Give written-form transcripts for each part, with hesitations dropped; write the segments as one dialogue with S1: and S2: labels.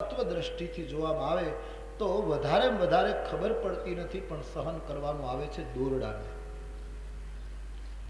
S1: તત્વદ્રષ્ટિથી જોવામાં આવે તો વધારે ખબર પડતી નથી, પણ સહન કરવાનું આવે છે દોરડાને.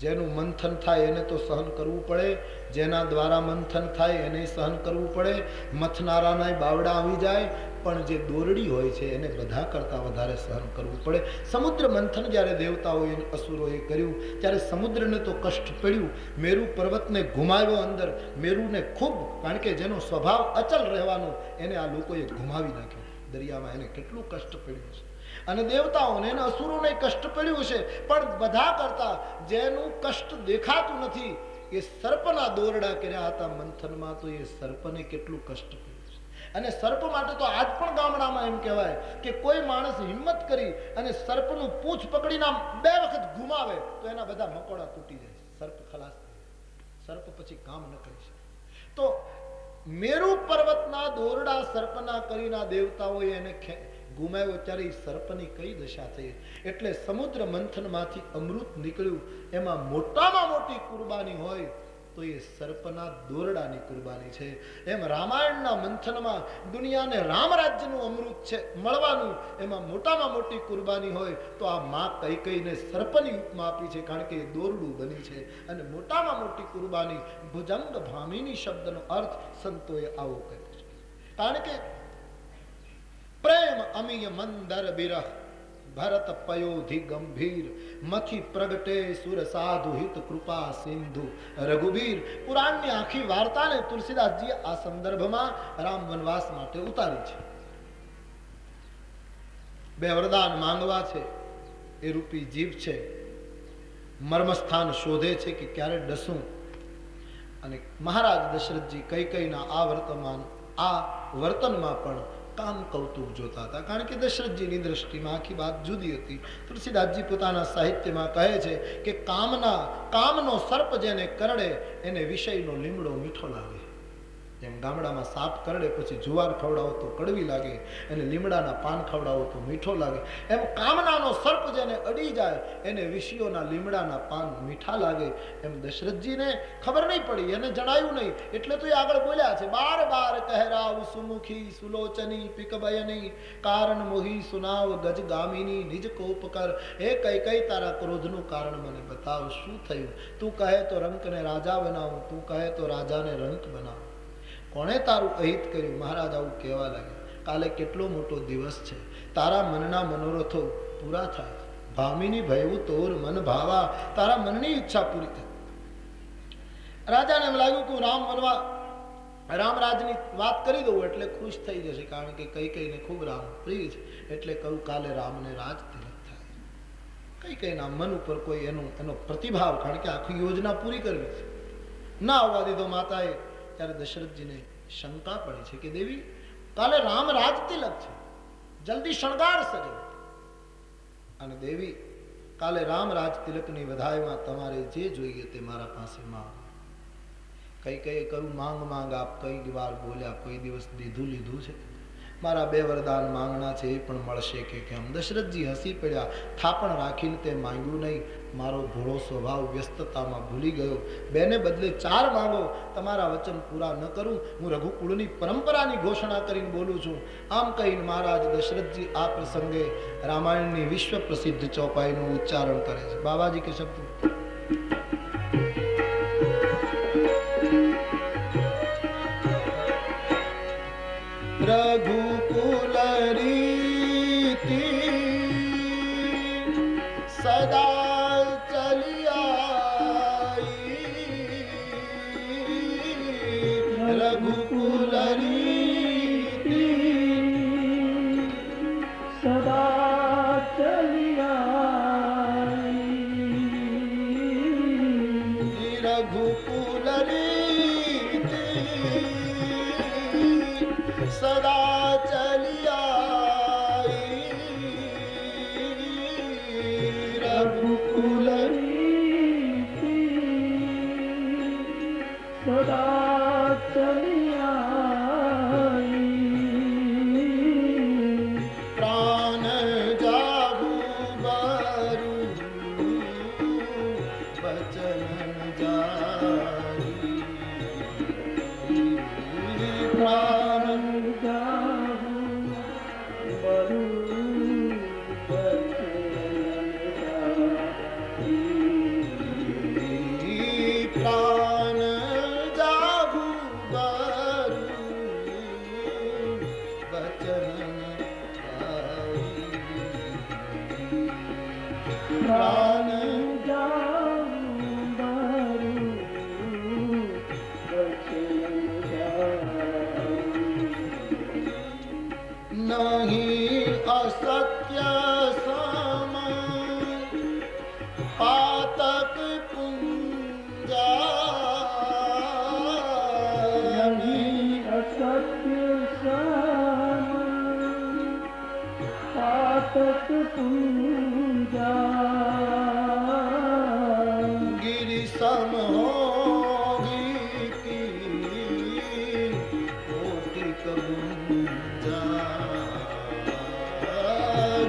S1: જેનું મંથન થાય એને તો સહન કરવું પડે, જેના દ્વારા મંથન થાય એને સહન કરવું પડે. મથનારાના બાવડા આવી જાય, પણ જે દોરડી હોય છે એને બધા કરતાં વધારે સહન કરવું પડે. સમુદ્ર મંથન જ્યારે દેવતાઓએ અસુરોએ કર્યું ત્યારે સમુદ્રને તો કષ્ટ પડ્યું, મેરુ પર્વતને ઘુમાવ્યો અંદર. મેરુને ખૂબ, કારણ કે જેનો સ્વભાવ અચલ રહેવાનો એને આ લોકોએ ઘુમાવી નાખ્યો દરિયામાં. એને કેટલું કષ્ટ પડ્યું છે. અને દેવતાઓને અને અસુરોને કષ્ટ પડ્યું છે, પણ બધા કરતા જેનું કષ્ટ દેખાતું નથી એ સર્પના દોરડા કર્યા હતા મંથનમાં, તો એ સર્પને કેટલું કષ્ટ પડ્યું છે. અને સર્પ માટે તો આજ પણ ગામડામાં એમ કહેવાય કે કોઈ માણસ હિંમત કરી અને સર્પનું પૂંછ પકડીને 2 વખત ઘુમાવે તો એના બધા મકોડા તૂટી જાય, સર્પ ખલાસ થઈ જાય, સર્પ પછી કામ ન કરી શકે. તો મેરુ પર્વતના દોરડા સર્પના કરીને દેવતાઓએ એને ગુમાવ્યો, ત્યારે સર્પની કઈ દશા થઈ. એટલે સમુદ્ર મંથનમાંથી અમૃત નીકળ્યું, એમાં મોટામાં મોટી કુરબાની હોય તો એ સર્પના દોરડાની કુરબાની છે. એમ રામાયણના મંથનમાં દુનિયાને રામ રાજ્યનું અમૃત છે મળવાનું, એમાં મોટામાં મોટી કુરબાની હોય તો આ માં કૈકેયીને સર્પની ઉપમા આપી છે, કારણ કે એ દોરડું બની છે. અને મોટામાં મોટી કુરબાની ભુજંગ ભામિની શબ્દનો અર્થ સંતોએ આવો કર્યો છે. કારણ કે પ્રેમ અમીય મંદર બિરહ ભરત પયોધિ ગંભીર મથી પ્રગટે સુર સાધુ હિત કૃપા સિંધુ રઘુબીર. પુરાણની આખી વાર્તાને તુલસીદાસજી આ સંદર્ભમાં રામ વનવાસ માટે ઉતારી છે. 2 વરદાન માંગવા છે, એ રૂપી જીભ છે, મર્મસ્થાન શોધે છે કે ક્યારે ડસું. અને મહારાજ દશરથજી કૈકેયીના આ વર્તનમાં પણ કામ કૌતુક જોતા હતા, કારણ કે દશરથજીની દ્રષ્ટિમાં આખી વાત જુદી હતી. તુલસીદાસજી પોતાના સાહિત્યમાં કહે છે કે કામનો સર્પ જેને કરડે એને વિષયનો લીમડો મીઠો લાગે. જેમ ગામડામાં સાપ કરડે પછી જુવાર ખવડાવો તો કડવી લાગે, અને લીમડાના પાન ખવડાવો તો મીઠો લાગે, એમ કામનાનો સર્પ જેને અડી જાય એને વિષયોના લીમડાના પાન મીઠા લાગે. એમ દશરથજીને ખબર નહીં પડી, એને જણાયું નહીં, એટલે તો એ આગળ બોલ્યા છે, બાર બાર કહેરાવ સુમુખી સુલોચની પિકબયની કારણ મોહી સુનાવ ગજ ગામિની નિજ કોપ કર. એ કઈ તારા ક્રોધનું કારણ મને બતાવ, શું થયું? તું કહે તો રંકને રાજા બનાવું, તું કહે તો રાજાને રંક બનાવું. કોણે તારું અહિત કર્યું? મહારાજ આવું કહેવા લાગ્યા. કાલે કેટલો મોટો દિવસ છે, તારા મનના મનોરથો પૂરા થાય. ભામિની ભયવું તોર મન ભાવા, તારા મનની ઈચ્છા પૂરી થાય. રાજાને એમ લાગ્યું કે રામરાજની વાત કરી દઉં એટલે ખુશ થઈ જશે, કારણ કે કૈકેયીને ખૂબ રામ પ્રિય છે. એટલે કહું કાલે રામને રાજ તિલક થાય. કૈકેયીના મન ઉપર કોઈ એનો પ્રતિભાવ, કારણ કે આખી યોજના પૂરી કરવી છે, ના આવવા દીધો માતાએ. ત્યારે દશરથજીને શંકા પડી છે કે દેવી કાલે રામ રાજ તિલક છે, જલ્દી શણગાર સજે. અને દેવી કાલે રામ રાજ તિલકની વધાઈમાં તમારે જે જોઈએ તે મારા પાસે માંગ. કઈ કહ્યું માંગ આપ કઈ વાર બોલ્યા, કોઈ દિવસ દીધું લીધું છે? મારા 2 વરદાન માંગના છે, એ પણ મળશે કે કેમ? દશરથજી હસી પડ્યા, થાપણ રાખીને તે માંગ્યું નહીં. મારો ભોળો સ્વભાવ વ્યસ્તતામાં ભૂલી ગયો, 2 ને બદલે 4 માંગો, તમારા વચન પૂરા ન કરું. હું રઘુકુળની પરંપરાની ઘોષણા કરીને બોલું છું. આમ કહીને મહારાજ દશરથજી આ પ્રસંગે રામાયણની વિશ્વ પ્રસિદ્ધ ચોપાઈનું ઉચ્ચારણ કરે છે. બાબાજી કે શબ્દ રઘુકુલ રીતિ સદા ચલિયાઈ, રઘુકુલ રીતિ
S2: સદા ચલિયાઈ,
S1: રઘુકુલ રીતિ સદા ચલિયાઈ, રઘુકુલ
S2: રીતિ સદા ચલિયાઈ,
S1: પ્રાણ જાહુ બરું વચન જાહી, પ્રાણ
S2: જા
S1: नहीं असत्य सम पातक पुंजा
S2: नहीं असत्य सम पातक पुंजा
S1: गिरि सम होगी की कोटिक गुंजा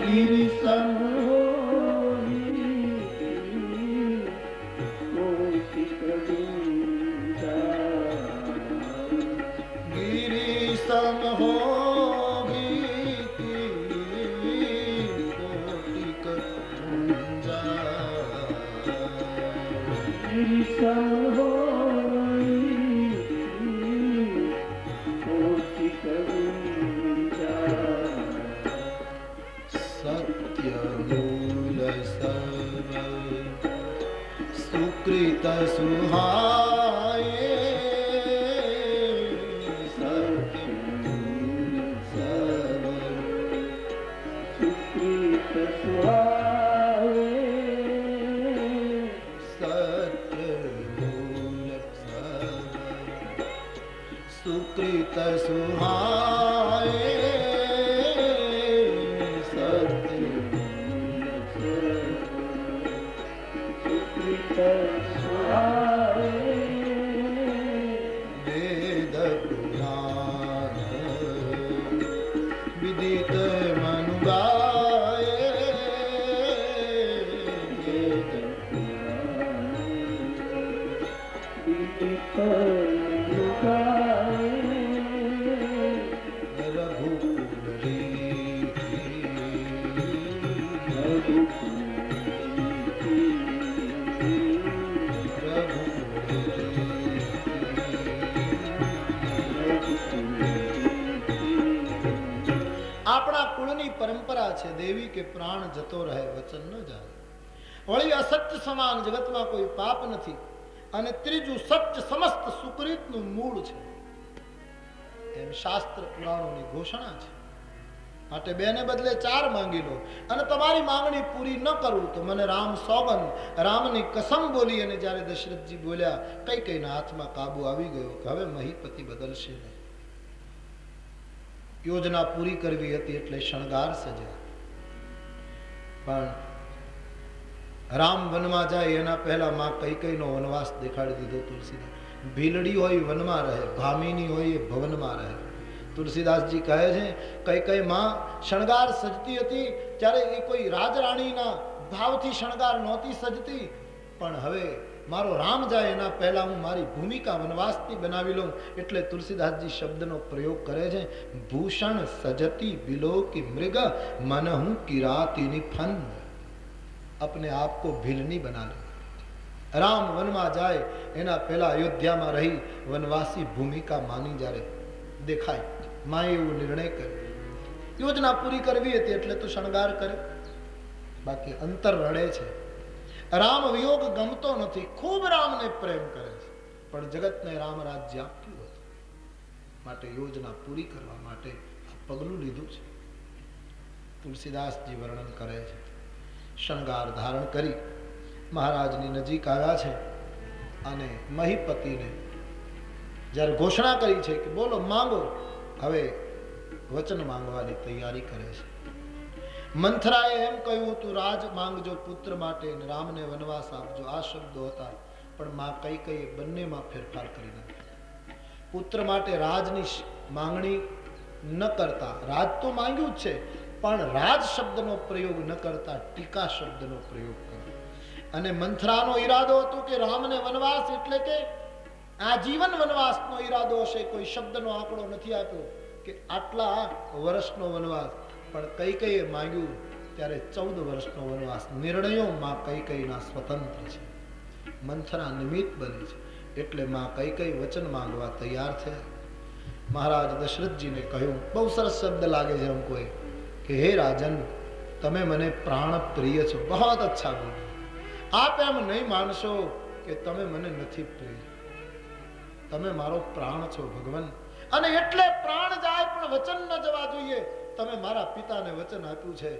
S1: गिरि सम गिरि सम होगी की कोटिक गुंजा सत्य मूल सर्व सुकृत सुहाए सत्य मूल सर्व सत्य मूल सर्व सुकृत सुहाए सत्य वेद पुराण विदित मनु गाए वेद આપણા કુળની પરંપરા છે દેવી કે પ્રાણ જતો રહે વચન ન જાય. વળી અસત્ય સમાન જગતમાં કોઈ પાપ નથી અને ત્રીજું સત્ય સમસ્ત સુકૃતનું મૂળ છે એમ શાસ્ત્ર પુરાણોની ઘોષણા છે. માટે બેને બદલે 4 માંગી લો અને તમારી માંગણી પૂરી ન કરું તો મને રામ સોગન રામની કસમ બોલી. અને જ્યારે દશરથજી બોલ્યા કૈકેયીના હાથમાં કાબુ આવી ગયો કે હવે મહીપતિ બદલશે નહીં. યોજના પૂરી કરવી હતી એટલે શણગાર સજ્યા. પણ રામ વનમાં જાય એના પહેલા માં કૈકેયીનો વનવાસ દેખાડી દીધો તુલસીદાસ. ભીલડી હોય વનમાં રહે, ભામિની હોય એ ભવનમાં રહે. તુલસીદાસજી કહે છે કૈકેયી માં શણગાર સજતી હતી ત્યારે એ કોઈ રાજરાણીના ભાવથી શણગાર નહોતી સજતી. પણ હવે મારો રામ જાય એના પહેલા હું મારી ભૂમિકા વનવાસની બનાવી લઉં. એટલે તુલસીદાસજી શબ્દનો પ્રયોગ કરે છે ભૂષણ સજતી બિલો કી મૃગ મન હું કિરાતીની ફન अपने आप को भीलनी बना ले. राम वनमा जाए एना पहला अयोध्याમાં રહી વનવાસી ભૂમિકા માની જ્યારે દેખાય માએ એવો નિર્ણય કર્યો. યોજના પૂરી કરવી હતી એટલે તો શણગાર કરે. બાકી અંતર રડે છે. રામ વિયોગ ગમતો નથી. ખૂબ રામને પ્રેમ કરે છે પણ જગતને રામ રાજ્ય આપ્યું હતું માટે યોજના પૂરી કરવા માટે પગલું લીધું છે. તુલસીદાસજી વર્ણન કરે છે શણગાર ધારણ કરી મહારાજની નજીક આવ્યા છે અને મહીપતિને જ્યારે ઘોષણા કરી છે કે બોલો માંગો, હવે વચન માંગવાની તૈયારી કરે છે. મંથરાએ એમ કહ્યું તું રાજ માંગજો પુત્ર માટે અને રામને વનવાસ આપજો. આ શબ્દો હતા પણ માં કૈકેયીએ બંનેમાં ફેરફાર કરી નાખ્યો. પુત્ર માટે રાજની માંગણી ન કરતા, રાજ તો માંગ્યું જ છે પણ રાજ શબ્દનો પ્રયોગ ન કરતા ટીકા શબ્દનો પ્રયોગ કર્યો. અને મંથરાનો ઈરાદો હતો કે રામને વનવાસ એટલે કે આજીવન વનવાસનો ઈરાદો હશે. કોઈ શબ્દનો આંકડો નથી આપ્યો કે આટલા વર્ષનો વનવાસ. પણ કૈકેયીએ માંગ્યું ત્યારે 14 વર્ષનો વનવાસ. નિર્ણયોમાં કૈકેયીના સ્વતંત્ર છે. મંથરા નિમિત્ત બની છે એટલે માં કૈકેયી વચન માંગવા તૈયાર થયા. મહારાજ દશરથજીને કહ્યું, બહુ સરસ શબ્દ લાગે છે હમકો કે હે રાજન તમે મને પ્રાણ પ્રિય છો. બહોત અચ્છા બોલો. આપ એમ નહીં માનશો કે તમે મને નથી પ્રિય. તમે મારો પ્રાણ છો ભગવાન. અને એટલે પ્રાણ જાય પણ વચન ન જવા જોઈએ. તમે મારા પિતાને વચન આપ્યું છે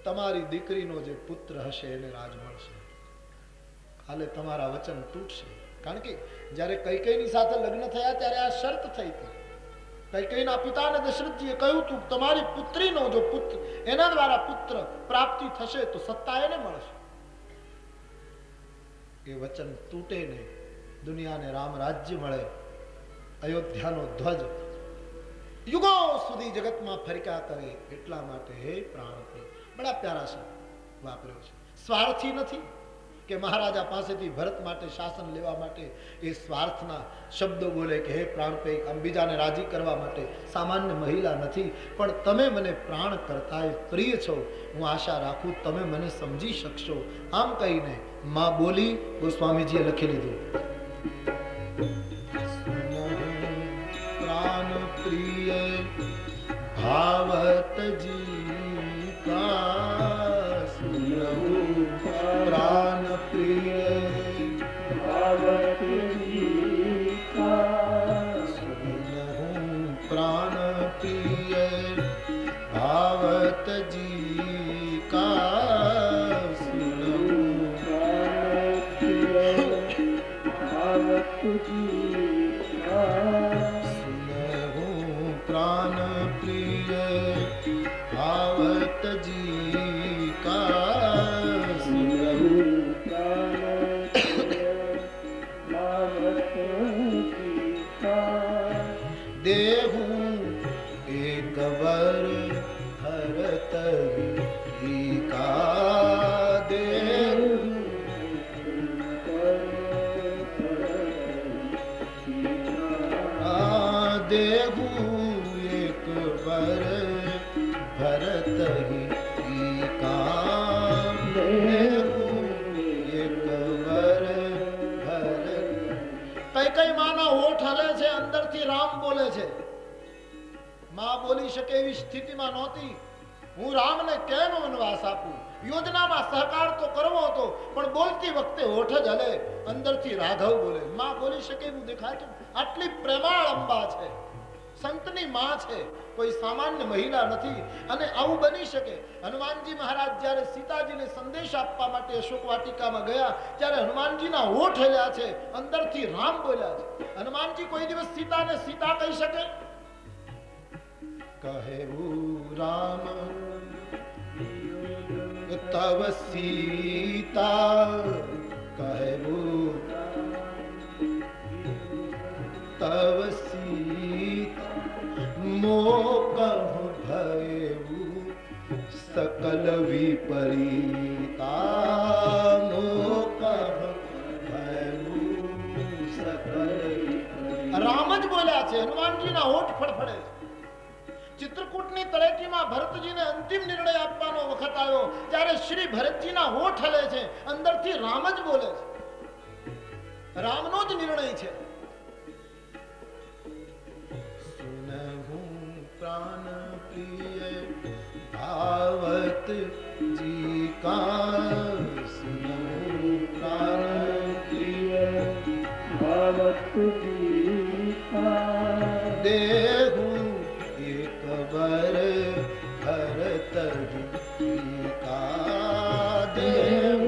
S1: તમારી દીકરીનો જે પુત્ર હશે એને રાજ મળશે. કાલે તમારા વચન તૂટશે. કારણ કે જ્યારે કૈકેયીની સાથે લગ્ન થયા ત્યારે આ શરત થઈ હતી. કૈકેયીના પિતાને દશરથજીએ કહ્યું હતું તમારી પુત્રીનો જો પુત્ર એના દ્વારા પુત્ર પ્રાપ્તિ થશે તો સત્તા એને મળશે. એ વચન તૂટે નહીં. દુનિયાને રામ રાજ્ય મળે, અયોધ્યાનો ધ્વજ યુગો સુધી જગતમાં ફરક્યા કરે. એટલા માટે હે પ્રાણપ્રિય, બડા પ્યારા શબ્દ વાપર્યો છે. સ્વાર્થી નથી કે મહારાજા પાસેથી ભરત માટે શાસન લેવા માટે એ સ્વાર્થના શબ્દો બોલે કે હે પ્રાણપ્રિય, આમ બીજાને રાજી કરવા માટે. સામાન્ય મહિલા નથી, પણ તમે મને પ્રાણ કરતાંય પ્રિય છો. હું આશા રાખું તમે મને સમજી શકશો. આમ કહીને માં બોલી. ગોસ્વામીજીએ લખી લીધું પ્રાણ પ્રિય ભાવત જીકા પ્રાણ પ્રિય
S2: ભાવત જીકા
S1: પ્રાણ પ્રિય ભાવત જીકા प्राण प्रिय भावत जी का देहूं एक वर भरत जी का देहूं एक वर भरत ही का देहूं एक वर भरत. કઈ કઈ માના હોઠ હલે છે, અંદરથી રામ બોલે છે. માં બોલી શકે એવી સ્થિતિમાં નહોતી. હું રામને કેમ વનવાસ આપું? યોજનામાં સહકાર તો કરવો હતો, પણ બોલતી વખતે હોઠ જ હલે, અંદરથી રાઘવ બોલે. માં બોલી શકે એવું દેખાતું. આટલી પ્રેમાળ અંબા છે, સંતની માં છે, કોઈ સામાન્ય મહિલા નથી. અને આવું બની શકે. હનુમાનજી મહારાજ જ્યારે સીતાજીને સંદેશ આપવા માટે અશોક વાટિકામાં ગયા ત્યારે હનુમાનજીના હોઠ હલ્યા છે, અંદરથી રામ બોલ્યા છે. હનુમાનજી કોઈ દિવસ સીતાને સીતા કહી શકે? કહેવું રામ તવ સીતા, કહેવું તવ સીતા, મોકહ ભયવું સકલ વિપરીતા, મોકહ ભયવું સકલ. રામ જ બોલ્યા છે. હનુમાનજીના હોઠ ફડફડે છે. ચિત્રકૂટની તળેટીમાં ભરતજીને અંતિમ નિર્ણય આપવાનો વખત આવ્યો ત્યારે શ્રી ભરતજીના હોઠ હલે છે, અંદરથી રામ જ બોલે છે. રામનો જ નિર્ણય છે. સુનહું પ્રાણ પ્રિય ભાવત જી કા, સુનહું પ્રાણ પ્રિય
S2: ભાવત જીકા
S1: દેહું वर भरत का देव.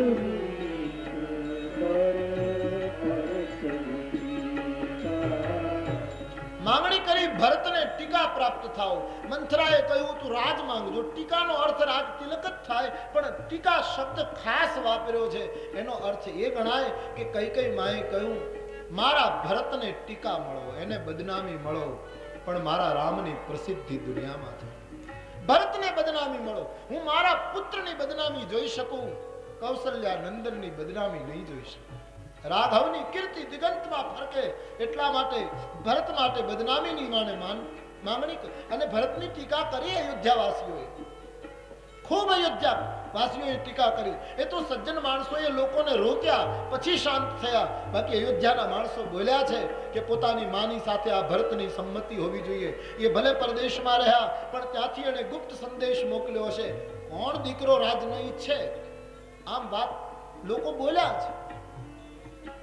S1: માંગણી કરી ભરતને ટીકા પ્રાપ્ત થાવ. મંથરાએ કહ્યું તું રાજ માંગજો. ટીકાનો અર્થ રાજ તિલક જ થાય, પણ ટીકા શબ્દ ખાસ વાપર્યો છે. એનો અર્થ એ ગણાય કે કઈ કઈ માએ કહ્યું મારા ભરતને ટીકા મળો, એને બદનામી મળો, પણ મારા રામની પ્રસિદ્ધિ દુનિયામાં થાય. ભરતને બદનામી મળો. હું મારા પુત્રની બદનામી જોઈ શકું, કૌશલ્યા નંદનની બદનામી નહીં જોઈ શકું. રાઘવની કીર્તિ દિગંતમાં ફરકે. એટલા માટે ભરત માટે બદનામીની માંગણી કરી અને ભરતની ટીકા કરી અયોધ્યાવાસીઓએ. ખૂબ અયોધ્યાવાસીઓએ ટીકા કરી. એ તો સજ્જન માણસોએ લોકોને રોક્યા, પછી શાંત થયા. બાકી અયોધ્યાના માણસો બોલ્યા છે કે પોતાની માની સાથે આ ભરતની સંમતિ હોવી જોઈએ. એ ભલે પરદેશમાં રહ્યા, પણ ત્યાંથી એને ગુપ્ત સંદેશ મોકલ્યો હશે. કોણ દીકરો રાજ ન ઈચ્છે? આમ વાત લોકો બોલ્યા છે.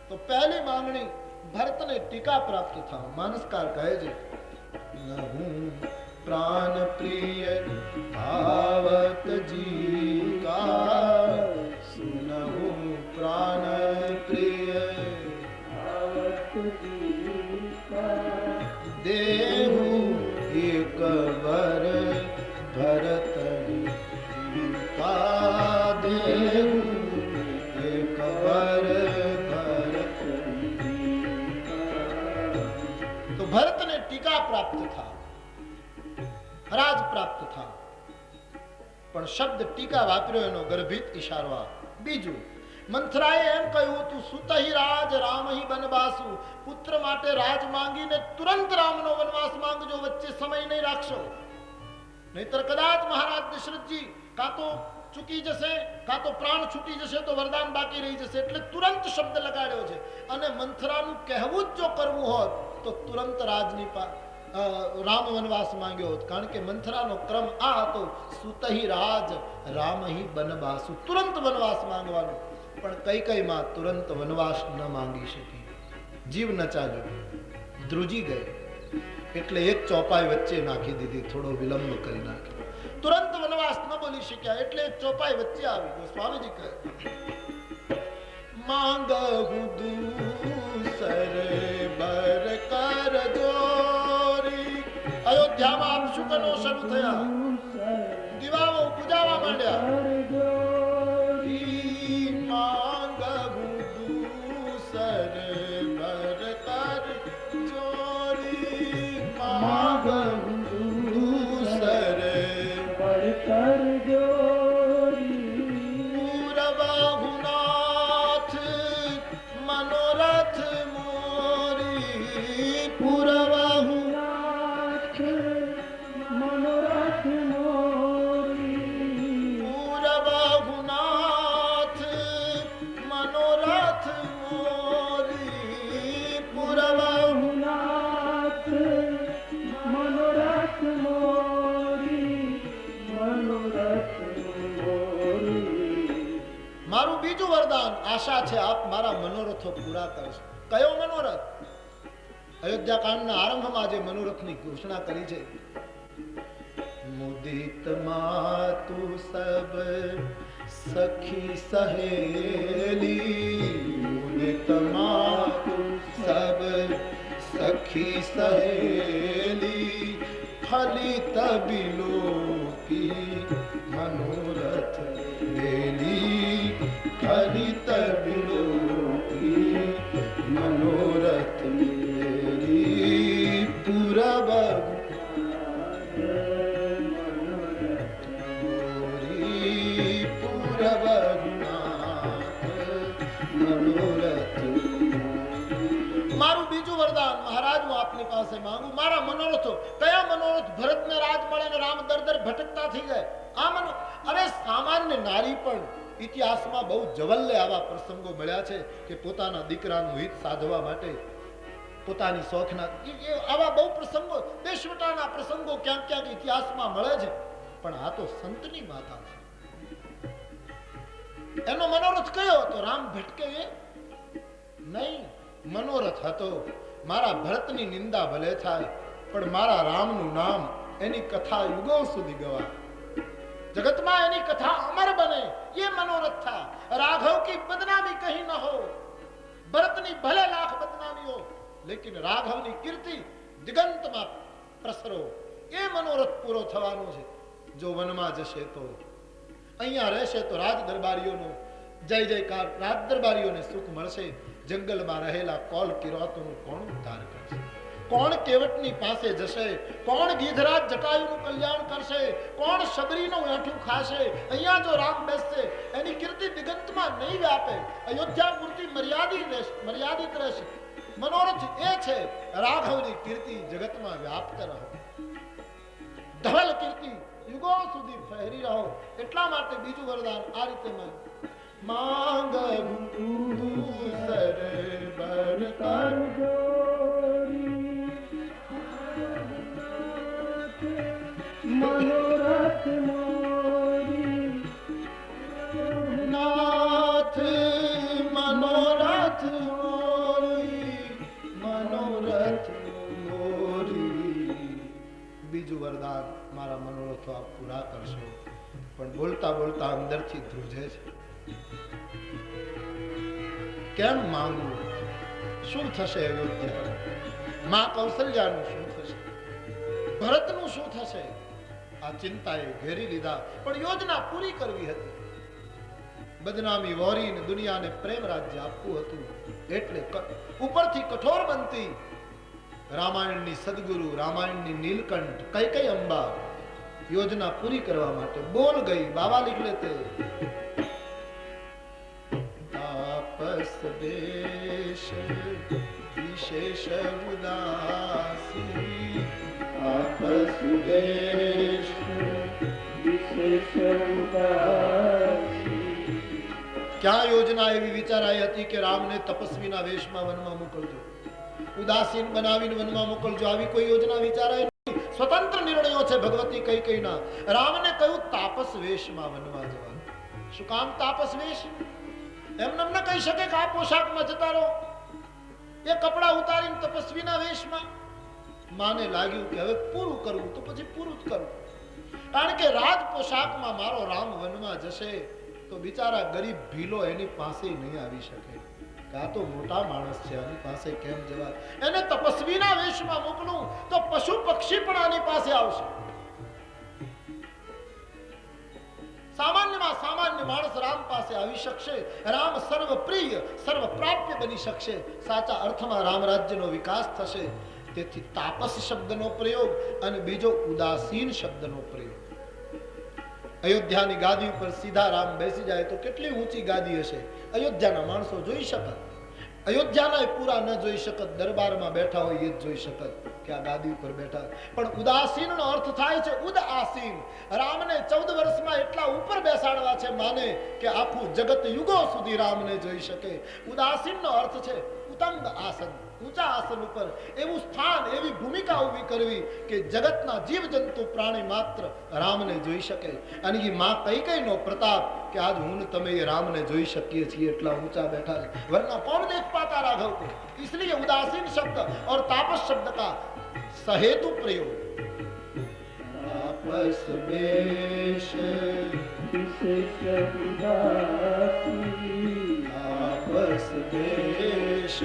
S1: તો પહેલી માંગણી ભરતને ટીકા પ્રાપ્ત થાવ. માનસકાર કહે છે નહું प्राण प्रिय भावत जी का सुनहु प्राण प्रिय
S2: भावत जी का
S1: देहु एक बर भरत जी का देहु एक बर भरत
S2: जी का
S1: तो भरत ने टीका प्राप्त था, राज प्राप्त था, પણ શબ્દ ટીકા વાપર્યો એનો ગર્ભિત ઇશારો આ. બીજું મંથરાએ એમ કહ્યું તું સુતહી રાજ રામહી બનવાસુ, પુત્ર માટે રાજ માંગીને તુરંત રામનો વનવાસ માંગજો, વચ્ચે સમય નહીં રાખશો, નહીતર કદાચ મહારાજ દશરથજી કાં તો ચૂકી જશે કાં તો પ્રાણ છૂટી જશે તો વરદાન બાકી રહી જશે. એટલે તુરંત શબ્દ લગાડ્યો છે. અને મંથરાનું કહેવું જ જો કરવું હોત તો તુરંત રાજની રામ વનવાસ માંગ્યો હોત, કારણ કે મંથરાનો ક્રમ આ હતો સુતહી રાજ રામહી બનવાસુ, તુરંત વનવાસ માંગવાનો. પણ કઈ માં તુરંત વનવાસ ન માંગી શકી, જીવ નચાજો, ધ્રુજી ગઈ, એટલે એક ચોપાઈ વચ્ચે નાખી દીધી, થોડો વિલંબ કરી નાખ્યો, તુરંત વનવાસ ન બોલી શક્યા, એટલે એક ચોપાઈ વચ્ચે આવી ગયો. સ્વામીજી કહે માંગહું દૂસર બર કર જોરી. અયોધ્યામાં આપ શુકનો શરૂ થયા, દીવાઓ પૂજાવા માંડ્યા. માંગહું દૂસર બર કર જોરી, માંગહું દૂસર
S2: बर कर जोरी
S1: પૂરવાહુનાથ મનોરથ મોરી, પૂરવાહુનાથ
S2: मनोरथ मोरी
S1: પૂરવાહુનાથ મનોરથ મોરી,
S2: नाथ मनोरथ मोरी मनोरथ मोरी.
S1: મારું બીજું વરદાન આશા છે આપ મારા મનોરથો પૂરા કરશો. કયો મનોરથ? અયોધ્યા કાંડના આરંભમાં જે મનોરથની ઘોષણા કરી છે, મુદિત માતુ સબ સખી સહેલી, મુદિત માતુ સબ સખી સહેલી, ફલિત બિલોકી મનોરથ બેલી, ફલિત બિલોકી મનોરથ બેલી, પૂરબ મારું બીજું વરદાન મહારાજ હું આપની પાસે માંગુ, મારા મનોરથો. કયા મનોરથ? ભરતને રાજ મળે ને રામ દર દર ભટકતા થઈ જાય. આ અરે સામાન્ય નારી પણ ઇતિહાસમાં બહુ જવલ્લે આવા પ્રસંગો મળ્યા છે કે પોતાના દીકરાનું હિત સાધવા માટે પોતાની શોખના આવા બહુ પ્રસંગો, દેશવટાના પ્રસંગો ક્યાંક ક્યાંક ઇતિહાસમાં મળે છે. પણ આ તો સંતની માતા છે. એનો મનોરથ કયો હતો? રામ ભટકે નહીં. મનોરથ હતો મારા ભરતની નિંદા ભલે થાય પણ મારા રામનું નામ, એની કથા યુગો સુધી ગવાય, જગતમાં એની કથા અમર બને, ये मनोरथ था. राघव की बदनामी कहीं न हो, भरतनी भले लाख बदनामी हो, लेकिन राघवની કીર્તિ દિગંતમાં પ્રસરો, એ મનોરથ પૂરો થવાનો છે. જો વનમાં જશે તો, અહીંયા રહેશે તો રાજ દરબારીઓનો જય જયકાર, રાજ દરબારીઓને સુખ મળશે. જંગલમાં રહેલા કોલ કિરાતોનું કોણ ઉદ્ધાર કરશે? કોણ કેવટની પાસે જશે? કોણ ગીધરાજ જટાયુનું કલ્યાણ કરશે? કોણ શબરીનું એઠું ખાશે? અહીંયા જો રામ બેસશે, એની કીર્તિ દિગંતમાં નહીં વ્યાપે, અયોધ્યા પૂરતી મર્યાદિત રહેશે. મનોરથ એ છે રાઘવની કીર્તિ જગતમાં વ્યાપ્ત રહો, ધવલ કીર્તિ યુગો સુધી ફહેરી રહો. એટલા માટે બીજું વરદાન આ રીતે માંગ બર કર
S2: જોરી मनोरथ मोरी
S1: નાથ મનોરથ મોરી, મનોરથ મોરી. બીજું વરદાન મારા મનોરથો આપ પૂરા કરશો. પણ બોલતા બોલતા અંદરથી ધ્રુજે છે. કેમ માંગવું? શું થશે અયોધ્યા? માં કૌશલ્યાનું શું થશે? ભરતનું શું થશે? આ ચિંતાએ ઘેરી લીધા. પણ યોજના પૂરી કરવી હતી. બદનામી વોરીને દુનિયાને પ્રેમ રાજ્ય આપવું હતું. એટલે ઉપરથી કઠોર બનતી રામાયણની સદગુરુ, રામાયણની નીલકંઠ કઈ કઈ અંબા યોજના પૂરી કરવા માટે બોલ ગઈ. બાબા लिख लेते आपस देश विशेष उदासी,
S2: आपस देश विशेष उदासी.
S1: क्या योजना एवी विचाराई હતી કે રામને તપસ્વીના વેશમાં વનમાં મોકલજો, ઉદાસીન બનાવીને વનમાં મોકલજો? આવી કોઈ યોજના વિચારાય નહીં. સ્વતંત્ર નિર્ણયો છે ભગવતી કૈકેયીના. રામને કહ્યું તાપસ વેશમાં વનમાં જવાનું. શું કામ તાપસ વેશ? એમને ન કહી શકે કે આ પોશાકમાં જતા રહો, એ કપડા ઉતારીને તપસ્વીના વેશમાં. માને લાગ્યું કે હવે પૂરું કરવું તો પછી પૂરું જ કરવું. કારણ કે રાજ પોશાકમાં મારો રામ વનમાં જશે તો બિચારા ગરીબ ભીલો એની પાસે નહીં આવી શકે. આ તો મોટા માણસ છે, આની પાસે કેમ જવા? એને તપસ્વીના વેશમાં મોકલું તો પશુ પક્ષી પણ આની પાસે આવશે. સામાન્યમાં સામાન્ય માણસ રામ પાસે આવી શકશે. રામ સર્વ પ્રિય, સર્વ પ્રાપ્ય બની શકશે. સાચા અર્થમાં રામ રાજ્યનો વિકાસ થશે. તેથી તાપસ શબ્દનો પ્રયોગ અને બીજો ઉદાસીન શબ્દનો પ્રયોગ. અયોધ્યાની ગાદી ઉપર સીધા રામ બેસી જાય તો કેટલી ઊંચી ગાદી હશે, અયોધ્યાના માણસો જોઈ શકત. અયોધ્યાના પૂરા ન જોઈ શકત, દરબારમાં બેઠા હોય એ જ જોઈ શકત કે આ ગાદી ઉપર બેઠા. પણ ઉદાસીન નો અર્થ થાય છે ઉદાસીન. રામને 14 વર્ષમાં એટલા ઉપર બેસાડવા છે માને કે આખું જગત યુગો સુધી રામને જોઈ શકે. ઉદાસીન નો અર્થ છે ઉત્તંગ આસન, ઊંચા આસન ઉપર એવું સ્થાન, એવી ભૂમિકા ઊભી કરવી કે જગતના જીવજંતુ પ્રાણી માત્ર રામને જોઈ શકે. અને એ માં કૈકેયીનો પ્રતાપ કે આજ હું તમે એ રામને જોઈ શકીએ છીએ, એટલા ઊંચા બેઠા છે. वरना कौन देख पाता राघव को? इसलिए उदासीन शब्द और तापस शब्द का सहेतु प्रयोग. तापस वेश
S2: विशेष उदासी,
S1: तापस वेश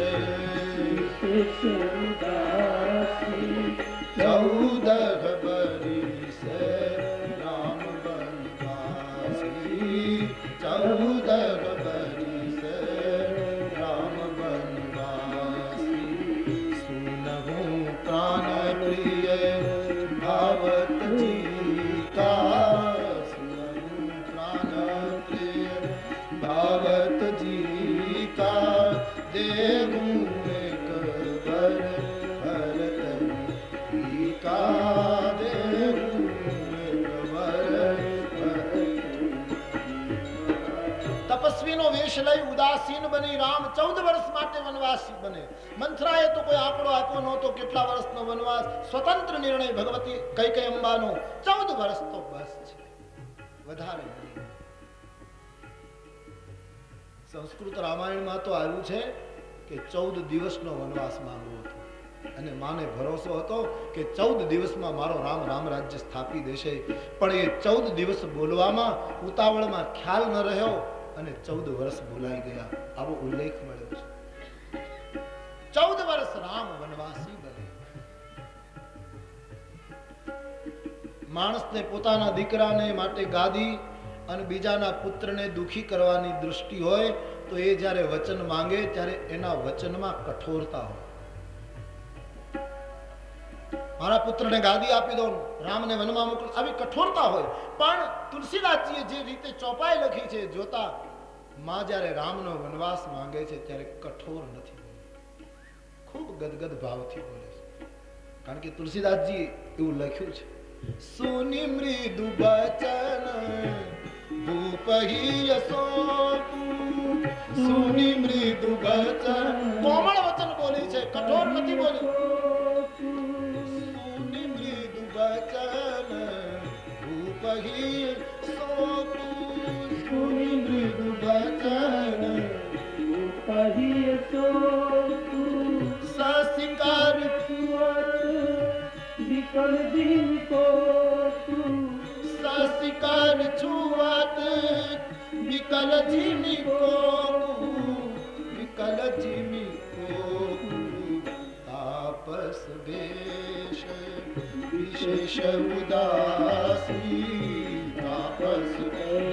S2: विशेष उदासी.
S1: 14 बरिस राम वनवासी, 14 बरिस राम वनवासी. सुनहु प्राण प्रिय भावत जीता, सुनहु प्राण प्रिय भावत जीता. देहु एक बर भरत टीका, देहु एक बर भरत. તપસ્વીનો વેશ લઈ ઉદાસીન બની રામ 14 વર્ષ માટે વનવાસી બને. મંથરાએ તો કોઈ આંકડો આપ્યો નહોતો કેટલા વર્ષનો વનવાસ. સ્વતંત્ર નિર્ણય ભગવતી કૈકેયી અંબાનો 14 વર્ષ તો બસ છે, વધારે નહીં. સંસ્કૃત રામાયણમાં તો આવ્યું છે કે 14 દિવસનો વનવાસ માંગવો હતો. અને માને ભરોસો હતો કે 14 દિવસમાં મારો રામ રામ રાજ્ય સ્થાપી દેશે. પણ એ 14 દિવસ બોલવામાં ઉતાવળમાં ખ્યાલ ન રહ્યો અને 14 વર્ષ બોલાઈ ગયા. આવો ઉલ્લેખ મળ્યો છે. 14 વર્ષ રામ વનવાસી બને. માણસને પોતાના દીકરાને માટે ગાદી અને બીજાના પુત્રને દુખી કરવાની દૃષ્ટિ હોય તો એ જ્યારે વચન માંગે ત્યારે એના વચનમાં કઠોરતા હોય. મારા પુત્રને ગાદી આપી દો, રામને વનમાં મોકલો, આવી કઠોરતા હોય. પણ તુલસીદાસજીએ જે રીતે ચોપાઈ લખી છે જોતા, માં જ્યારે રામનો વનવાસ માંગે છે ત્યારે કઠોર નથી, ખૂબ ગદગદ ભાવથી બોલે છે. કારણ કે તુલસીદાસજી એવું લખ્યું છે, સુની મૃદુ બચન ભૂપહી યશોપુ, સુની મૃદુ વચન, કોમળ વચન બોલી છે, કઠોર નથી બોલી. સુની મૃદુ વચન ભૂપહી યશોપુ, સુની મૃદુ વચન
S2: ભૂપહી યશોપુ.
S1: સસિંગાર
S2: સુવત कर दिन को तू
S1: सासिकार छुआत विकल जिमी को विकल जिमी को तापस वेश विशेष उदासी तापस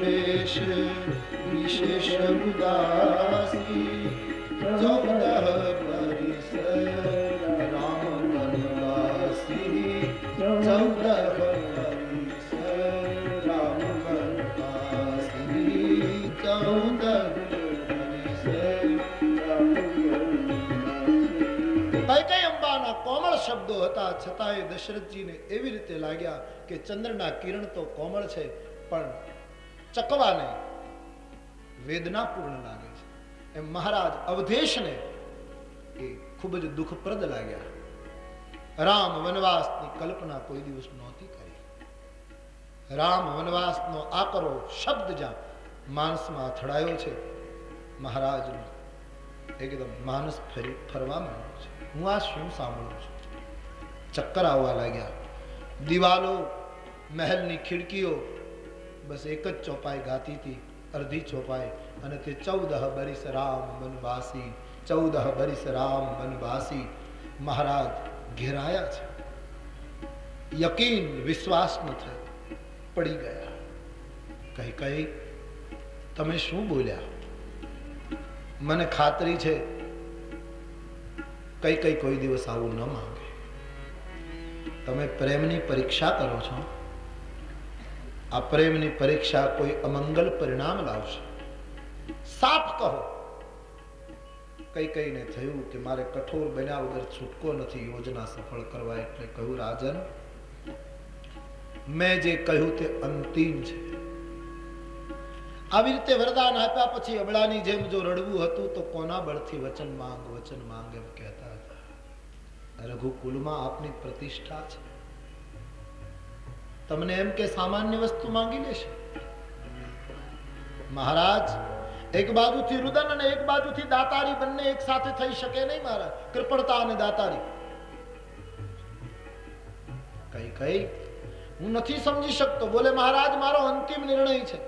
S1: वेश विशेष उदासी 14 बरिस राम वनवासी 14 बरिस राम वनवासी 14 बरिस राम वनवासी। કૈકેયી અંબાના કોમળ શબ્દો હતા છતાંય દશરથજીને એવી રીતે લાગ્યા કે ચંદ્રના કિરણ તો કોમળ છે પણ ચકવાને વેદનાપૂર્ણ લાગે છે એમ મહારાજ અવધેશને એ ખૂબ જ દુઃખપ્રદ લાગ્યા. રામ વનવાસની કલ્પના કોઈ દિવસ નહોતી કરી. રામ વનવાસનો આકરો શબ્દ જ્યાં માનસમાં અથડાયો છે મહારાજનું એકદમ માનસ ફરવા માંડ્યું છે. હું આ શું સાંભળું છું? ચક્કર આવવા લાગ્યા. દિવાલો મહેલની ખિડકીઓ બસ એક જ ચોપાઈ ગાતી હતી, અડધી ચોપાઈ, અને તે 14 બરિસ રામ વનવાસી 14 બરિસ રામ વનવાસી. મહારાજ ઘેરાયા છે. યકીન વિશ્વાસ ન થયો, પડી ગયા. કઈ તમે શું બોલ્યા? મને ખાતરી છે કઈ કોઈ દિવસ આવું ન માંગે. તમે પ્રેમની પરીક્ષા કરો છો. આ પ્રેમની પરીક્ષા કોઈ અમંગલ પરિણામ લાવશે. સાફ કહો. કઈને થયું કે મારે કઠોર બન્યા વગર છૂટકો નથી યોજના સફળ કરવા. એટલે કહ્યું, રાજન, મેં જે કહ્યું તે અંતિમ છે. આવી રીતે વરદાન આપ્યા પછી અબળાની જેમ જો રડવું હતું તો કોના બળથી વચન માંગ એમ કહેતા હતા. રઘુકુલમાં આપની પ્રતિષ્ઠા છે. તમને એમ કે સામાન્ય વસ્તુ માંગી લેશે? મહારાજ, એક બાજુથી રુદન અને એક બાજુથી દાતારી બંને એક સાથે થઈ શકે નહીં. મહારાજ, કૃપણતા અને દાતારી. કઈ હું નથી સમજી શકતો. બોલે, મહારાજ, મારો અંતિમ નિર્ણય છે.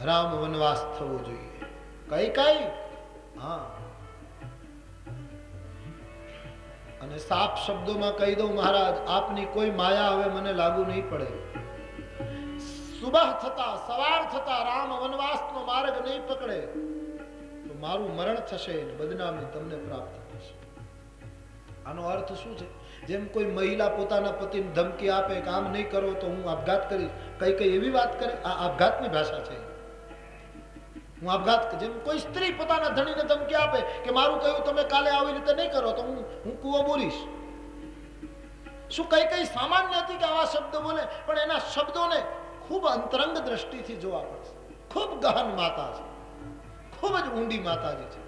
S1: રામ વનવાસ થવો જોઈએ. કઈ હા. અને સાફ શબ્દોમાં કહી દઉં, મહારાજ, આપની કોઈ માયા હવે મને લાગુ નહીં પડે. સુબહ થતા સવાર થતા રામ વનવાસનો માર્ગ નહીં પકડે તો મારું મરણ થશે અને બદનામી તમને પ્રાપ્ત થશે. આનો અર્થ શું છે? જેમ કોઈ મહિલા પોતાના પતિને ધમકી આપે કે આમ નહીં કરો તો હું આપઘાત કરીશ. કઈ એવી વાત કરે. આ આપઘાતની ભાષા છે. હું આપઘાત, જેમ કોઈ સ્ત્રી પોતાના ધણીને ધમકી આપે કે મારું કહ્યું તમે કાલે આવી રીતે નહીં કરો તો હું કૂવો બોલીશ. શું કઈ સામાન્ય હતી કે આવા શબ્દ બોલે? પણ એના શબ્દોને ખૂબ અંતરંગ દ્રષ્ટિથી જોવા પડશે. ખૂબ ગહન માતા છે, ખૂબ જ ઊંડી માતાજી છે.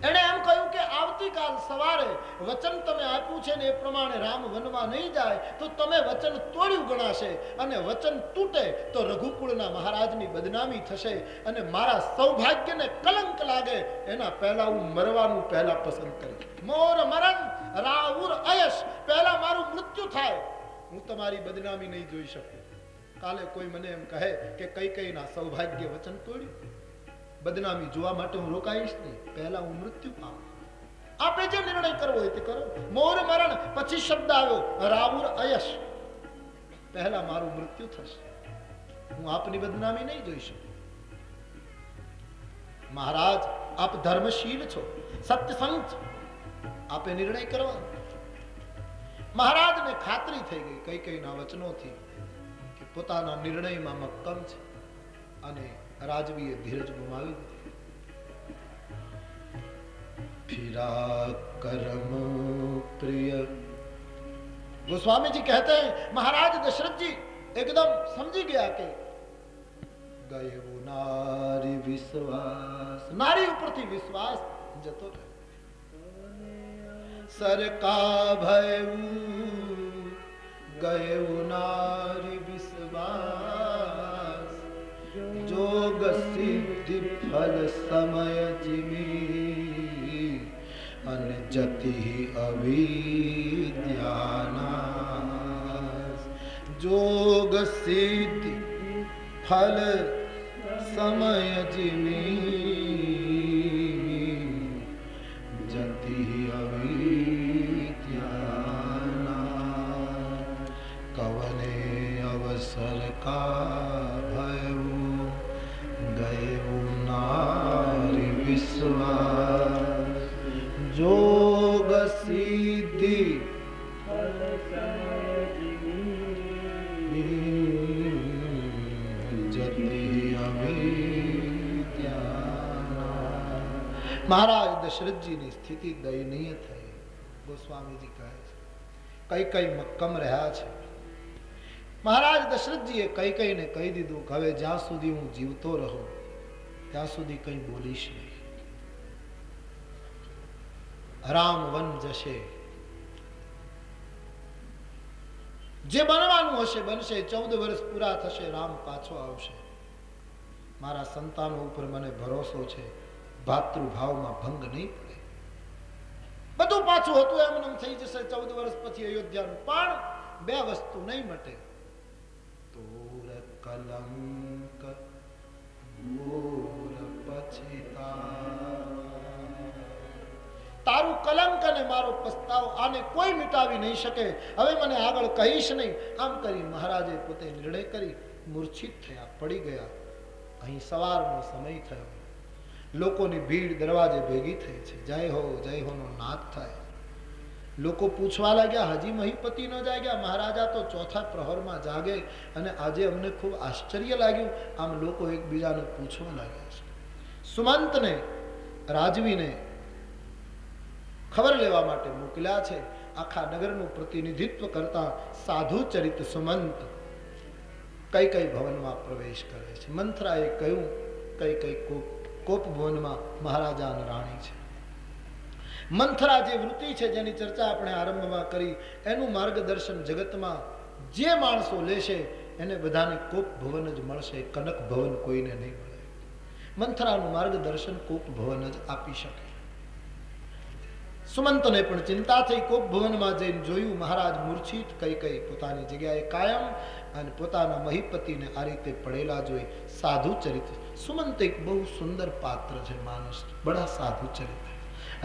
S1: એને એમ કહ્યું કે આવતીકાલ સવારે વચન તમે આપ્યું છે ને એ પ્રમાણે રામ વનમાં નહીં જાય તો તમે વચન તોડ્યું ગણાશે, અને વચન તૂટે તો રઘુકુળના મહારાજની બદનામી થશે અને મારા સૌભાગ્યને કલંક લાગે. એના પહેલા હું મરવાનું પહેલા પસંદ કરીશ. મોર મરણ રાવુર અયશ, પહેલા મારું મૃત્યુ થાય. હું તમારી બદનામી નહીં જોઈ શકું. કાલે કોઈ મને એમ કહે કે કઈના સૌભાગ્ય વચન તોડ્યું, બદનામી જોવા માટે હું રોકાઈશ નહીં. પહેલા હું મૃત્યુ પામ. આપે જે નિર્ણય કરવો હોય તે કરો. મોર મરણ, પછી શબ્દ આવ્યો રાવુર અયશ, પહેલા મારું મૃત્યુ થશે. હું આપની બદનામી નહીં જોઈ શકું. મહારાજ, આપ ધર્મશીલ છો, સત્યસંત છો, આપે નિર્ણય કરવાનો. મહારાજને ખાતરી થઈ ગઈ કઈના વચનોથી કે પોતાના નિર્ણયમાં મક્કમ છે, અને રાજવીએ ધીરજ ગુમાવી દીધી. फिरा करम प्रिय। गोस्वामी जी कहते हैं महाराज दशरथ जी एकदम समझी गया कि गए वो नारी विश्वास, नारी ઉપરથી વિશ્વાસ જતો રહે. સરકા ભયવું ગયે નારી વિશ્વાસ, જોગ સિદ્ધિ ફલ સમય જીમી અને જતિ અવિદ્યાનાશ જોગ સિદ્ધિ ફલ સમય જીવી જતિ અવિદ્યાનાશ કવને અવસર કા ભયું ગયું નારી વિશ્વાસ જોગ સિદ્ધિ મહારાજ દશરથજીની સ્થિતિ દયનીય થઈ. ગોસ્વામીજી કહે છે કઈ કઈ મક્કમ રહ્યા છે. મહારાજ દશરથજીએ કઈ કઈને કહી દીધું કે હવે જ્યાં સુધી હું જીવતો રહું ત્યાં સુધી કઈ બોલીશ નહીં. રામ વન જશે, જે બનવાનું હશે બનશે. 14 વર્ષ પૂરા થશે, રામ પાછો આવશે. મારા સંતાનો ઉપર મને ભરોસો છે, ભાતૃભાવમાં ભંગ નહીં પડે. બધું પાછું હતું એમ થઈ જશે 14 વર્ષ પછી અયોધ્યાનું. પણ બે વસ્તુ નહીં મટે, તોર કલંક ઘોર પછતાવા. તારું કલંક અને મારો પસ્તાવ આને કોઈ મિટાવી નહીં શકે. હવે મને આગળ કહીશ નહીં. આમ કરી મહારાજે પોતે નિર્ણય કરી મૂર્છિત થયા, પડી ગયા. અહીં સવારનો સમય થયો. લોકોની ભીડ દરવાજે ભેગી થઈ છે. જય હો નો નાદ થાય. લોકો પૂછવા લાગ્યા, હજી મહીપતિ ન જાગ્યા? મહારાજા તો ચોથા પ્રહરમાં જાગે અને આજે અમને ખૂબ આશ્ચર્ય લાગ્યું. આમ લોકો એકબીજાને પૂછવા લાગ્યા છે. સુમંતને રાજવીને ખબર લેવા માટે મોકલ્યા છે. આખા નગરનું પ્રતિનિધિત્વ કરતા સાધુ ચરિત સુમંત કઈ કઈ ભવનમાં પ્રવેશ કરે છે. મંથરાએ કહ્યું કઈ કઈ કોપ ભવનમાં મહારાજા અને રાણી છે. મંથરા જે વૃત્તિ છે જેની ચર્ચા આપણે આરંભમાં કરી, એનું માર્ગદર્શન જગતમાં જે માણસો લેશે એને બધાને કોપ ભવન જ મળશે, કનક ભવન કોઈને નહીં મળે. મંથરાનું માર્ગદર્શન કોપ ભવન જ આપી શકે. સુમંતને પણ ચિંતા થઈ. કોપ ભવનમાં જઈને જોયું મહારાજ મૂર્છિત, કઈ કઈ પોતાની જગ્યાએ કાયમ, અને પોતાના મહીપતિને આ રીતે પડેલા જોઈ. સાધુ ચરિત્ર સુમંત એક બહુ સુંદર પાત્ર છે. માણસ બડા સાધુ ચરિત્ર.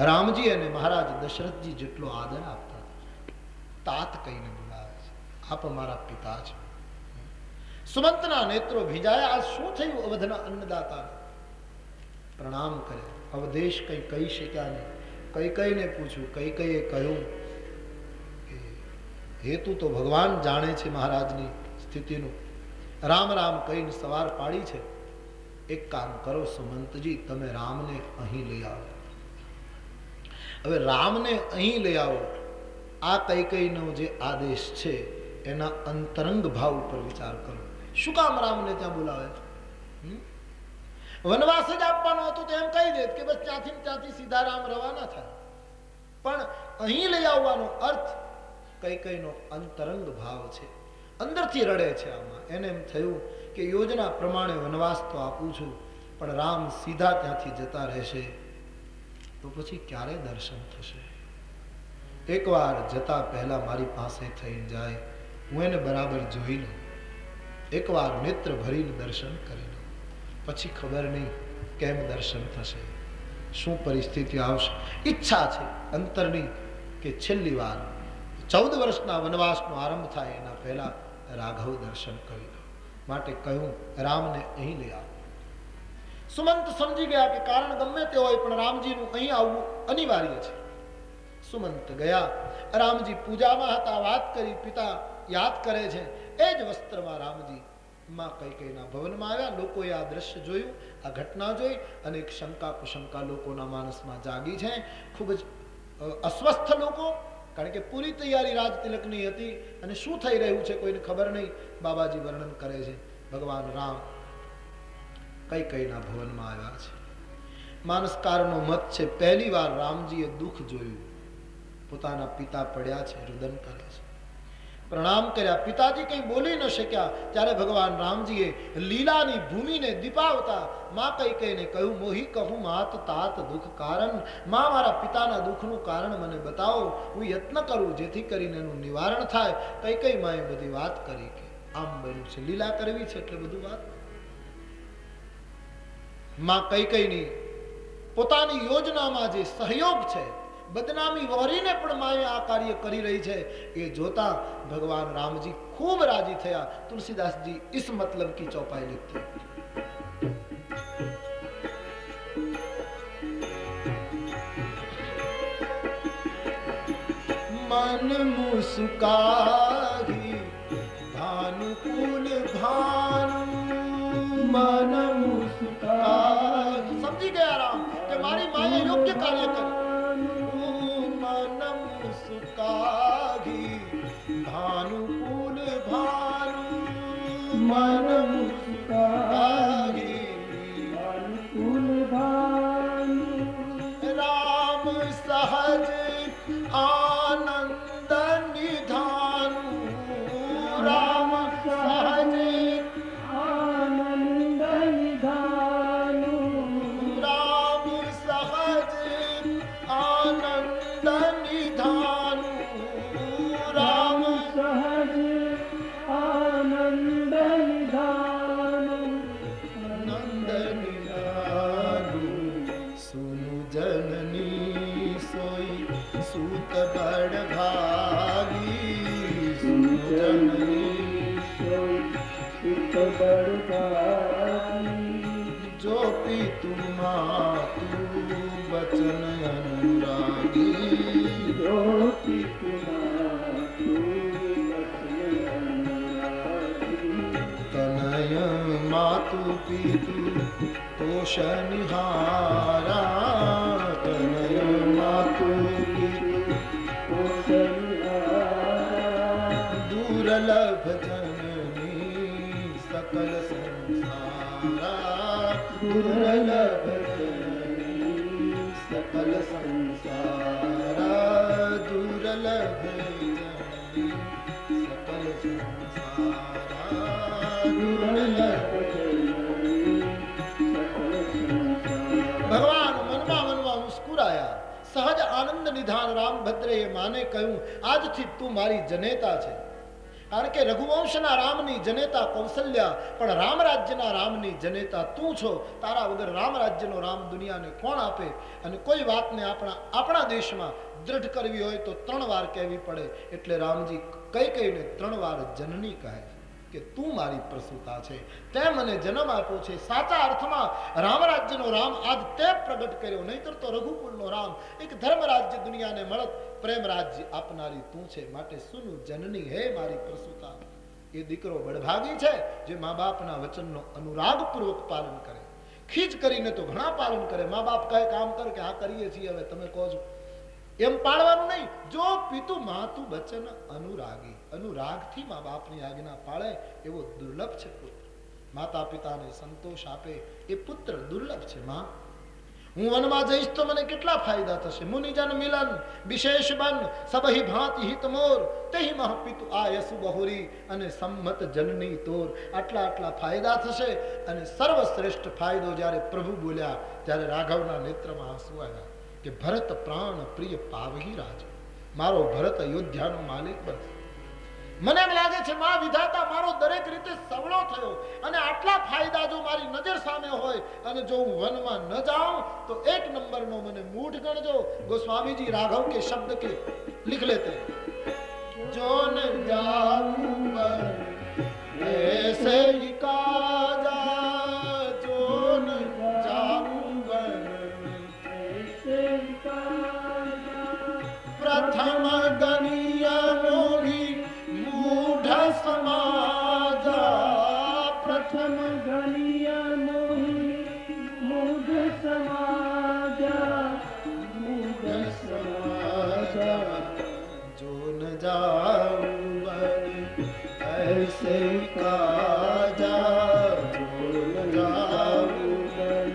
S1: રામજી અને મહારાજ દશરથજી જેટલો આદર આપતા તાત કહીને બોલાવે છે, આપ અમારા પિતા છે. સુમંતના નેત્રો ભીજાયા. આ શું થયું? અવધના અન્નદાતા પ્રણામ કરે. અવદેશ કઈ કહી શક્યા નહીં. કઈ કઈને પૂછ્યું. કઈ કઈએ કહ્યું કે હેતુ તો ભગવાન જાણે છે મહારાજની સ્થિતિનું. રામ રામ કહીને સવાર પાડી છે. એક કામ કરો સુમંતજી, તમે રામને અહીં લઈ આવો. હવે રામને અહીં લઈ આવો, આ કઈ કઈનો જે આદેશ છે એના અંતરંગ ભાવ ઉપર વિચાર કરો. શું કામ રામને ત્યાં બોલાવે છે? વનવાસ જ આપવાનો હતો તો એમ કહી દે કે બસ ત્યાંથી સીધા રામ રવાના થાય. પણ અહીં લઈ આવવાનો અર્થ કઈ કઈનો અંતરંગ ભાવ છે, અંદરથી રડે છે. આમાં એને એમ થયું કે યોજના પ્રમાણે વનવાસ તો આપું છું, પણ રામ સીધા ત્યાંથી જતા રહેશે તો પછી ક્યારે દર્શન થશે? એકવાર જતા પહેલા મારી પાસે થઈને જાય, હું એને બરાબર જોઈ લઉં, એકવાર નેત્ર ભરીને દર્શન કરી લઉં, પછી ખબર નહીં કેમ દર્શન થશે, શું પરિસ્થિતિ આવશે. ઈચ્છા છે અંતરની કે છેલ્લી વાર 14 વર્ષના વનવાસનો આરંભ થાય એના પહેલા રાઘવ દર્શન કરી લો. માટે કહ્યું રામને અહીં લઈ આવો. સુમંત સમજી ગયા કે કારણ ગમે તે હોય પણ રામજીનું અહીં આવવું અનિવાર્ય છે. સુમંત ગયા. રામજી પૂજામાં હતા. વાત કરી, પિતા યાદ કરે છે. એ જ વસ્ત્રમાં રામજી માં કઈ કઈના ભવનમાં આવ્યા. લોકોએ આ દ્રશ્ય જોયું, આ ઘટના જોઈ, અને એક શંકા કુશંકા લોકોના માનસમાં જાગી છે. ખૂબ જ અસ્વસ્થ લોકો, કારણ કે પૂરી તૈયારી રાજ તિલકની હતી અને શું થઈ રહ્યું છે કોઈને ખબર નહીં. બાબાજી વર્ણન કરે છે ભગવાન રામ કઈ કઈના ભવનમાં આવ્યા છે. માનસકારનો મત છે પહેલી વાર રામજીએ દુઃખ જોયું. પોતાના પિતા પડ્યા છે, રુદન કરે છે. પ્રણામ કર્યા. પિતાજી કંઈ બોલી ન શક્યા. ત્યારે ભગવાન રામજીએ લીલાની ભૂમિને દીપાવતા માં કૈકેયીને કહ્યું, મોહી કહું માત તાત દુઃખ કારણ. માં, મારા પિતાના દુઃખનું કારણ મને બતાવો, હું યત્ન કરું જેથી કરીને એનું નિવારણ થાય. કૈકેયી માએ બધી વાત કરી કે આમ બન્યું છે, લીલા કરવી છે એટલે બધું વાત. માં કૈકેયીની પોતાની યોજનામાં જે સહયોગ છે, બદનામી વરીને પણ માએ આ કાર્ય કરી રહી છે, એ જોતા ભગવાન રામજી ખૂબ રાજી થયા. તુલસીदास जी इस मतलब की चौपाई लिखते हैं. मन मुस्काही भानुकुल भानु, मन मुस्काही. समझी गया राम कि मारी माए योग्य कार्य करे. मन मुस्काही भानुकुल भानु, मन मुस्काही
S2: भानुकुल भानु.
S1: राम सहज आनंद निधानु, राम सहज
S2: आनंद निधानु.
S1: राम सहज आनंद निधानु, राम
S2: सहज आनंद निधानु.
S1: नंद निधानु. सुनु जननी सोई सूत बड़ भागी, सुनु जननी
S2: सोई सुत बड़ भागी.
S1: जो पितु मातु बचन अनुरागी,
S2: जो पितु मातु बचन अनुरागी.
S1: तनय मातु पितु पोषनिहारा, तनय मातु पितु
S2: पोषनिहारा.
S1: दुर्लभ जननी सकल संसारा, दुर्लभ जननी सकल संसारा, दुर्लभ जननी सकल संसारा, दुर्लभ. ભગવાન મનમાં મનમાં મુસ્કુરાયા. સહજ આનંદ નિધાન રામ ભદ્રે માને કહ્યું, આજથી તું મારી જનેતા છે. કારણ કે રઘુવંશના રામની જનેતા કૌશલ્યા, પણ રામ રાજ્યના રામની જનેતા તું છો. તારા વગર રામ રાજ્યનો રામ દુનિયાને કોણ આપે? અને કોઈ વાતને આપણા દેશમાં દ્રઢ કરવી હોય તો 3 વાર કહેવી પડે. એટલે રામજી કૈકેયીને 3 વાર જનની કહે કે તું મારી પ્રસૂતા છે, તે મને જન્મ આપ્યો છે. સાચા અર્થમાં રામ રાજ્યનો રામ આજ તે પ્રગટ કર્યો, નહીતર તો રઘુકુળનો રામ એક ધર્મ રાજ્ય દુનિયાને મળત, પ્રેમ રાજ્ય આપનારી તું છે. માટે સુનું જનની હે મારી પ્રસૂતા. એ દીકરો બળભાગી છે જે મા બાપના વચનનો અનુરાગપૂર્વક પાલન કરે. ખીજ કરીને તો ઘણા પાલન કરે. મા બાપ કહે કામ કર કે આ કરીએ છીએ, હવે તમે કહો છો એમ પાળવાનું નહીં. જો પિતુ માતુ બચન અનુરાગી, અનુરાગથી મા બાપની આજ્ઞા પાળે એવો દુર્લભ છે પુત્ર. માતા પિતાને સંતોષ આપે એ પુત્ર દુર્લભ છે. માં, હું વનમાં જઈશ તો મને કેટલા ફાયદા થશે. મુનિજન મિલન વિશેષ બન સબહી ભાંતિ હિત મોર, તેહી મહ પિતુ આયસુ બહુરી અને સંમત જનની તોર. આટલા ફાયદા થશે. અને સર્વશ્રેષ્ઠ ફાયદો જ્યારે પ્રભુ બોલ્યા ત્યારે રાઘવના નેત્રમાં આંસુ આવ્યા કે ભરત પ્રાણ પ્રિય પાવહી રાજ. મારો ભરત અયોધ્યાનો માલિક બનશે. મને એમ લાગે છે મા વિધાતા મારો દરેક રીતે સવળો થયો. અને આટલા ફાયદા જો મારી નજર સામે હોય અને જો હું વનમાં ન જાઉં તો 1 નંબરનો મને મૂઢ ગણજો. ગોસ્વામીજી રાઘવ के शब्द के लिख लेते हैं, जो न जाऊं वन ऐसे ही काजा, जो न जाऊं वन
S2: ऐसे ही काजा.
S1: प्रथम गनिया मोही मूढ़ समाजा,
S2: प्रथम गनिया मोही मूढ़ समाजा, मूढ़ समाजा.
S1: जो न जाऊं वन ऐसे काजा, जो न जाऊं वन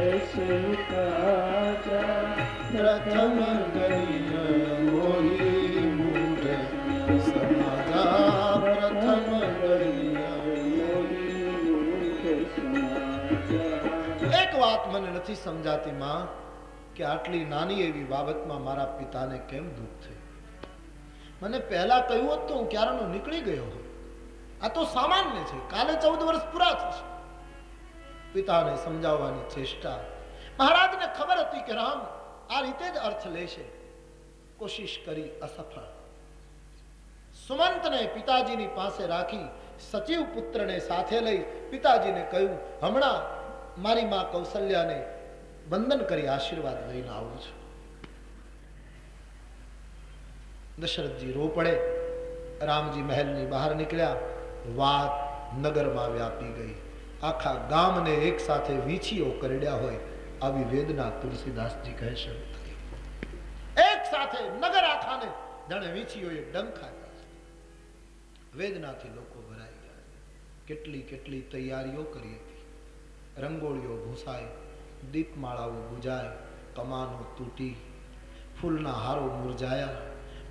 S2: ऐसे काजा.
S1: प्रथम गनिया मोही मूढ़ समाजा. સમજાતી માં કે આટલી નાની એવી બાબતમાં મારા પિતાને કેમ દુઃખ થયું. મને પહેલા કહ્યું હોત તો હું ક્યારનો નીકળી ગયો હોત. આ તો સામાન્ય છે, કાલે 14 વર્ષ પૂરા થશે. પિતાને સમજાવવાની ચેષ્ટા. મહારાજને ખબર હતી કે રામ આ રીતે જ અર્થ લેશે. કોશિશ કરી, અસફળ. સુમંતને પિતાજીની પાસે રાખી સચિવ પુત્રને સાથે લઈ પિતાજીને કહ્યું, હમણાં મારી માં કૌશલ્યાને વંદન કરી આશીર્વાદ લઈને આવું છું. દશરથજી રો પડે. રામજી મહેલની બહાર નીકળ્યા. વાત નગરમાં વ્યાપી ગઈ. આખા ગામને એક સાથે વીછીઓ કરડ્યા હોય આવી વેદના તુલસીદાસજી કહે છે. એક સાથે નગર આખાને જાણે વીછીઓએ ડંખાતા. વેદનાથી લોકો ભરાઈ ગયા. કેટલી કેટલી તૈયારીઓ કરી હતી. રંગોળીઓ ભૂસાઈ, દીપમાળાઓ બુજાય, કમાનો તૂટી, ફૂલના હારો મુરઝાયા,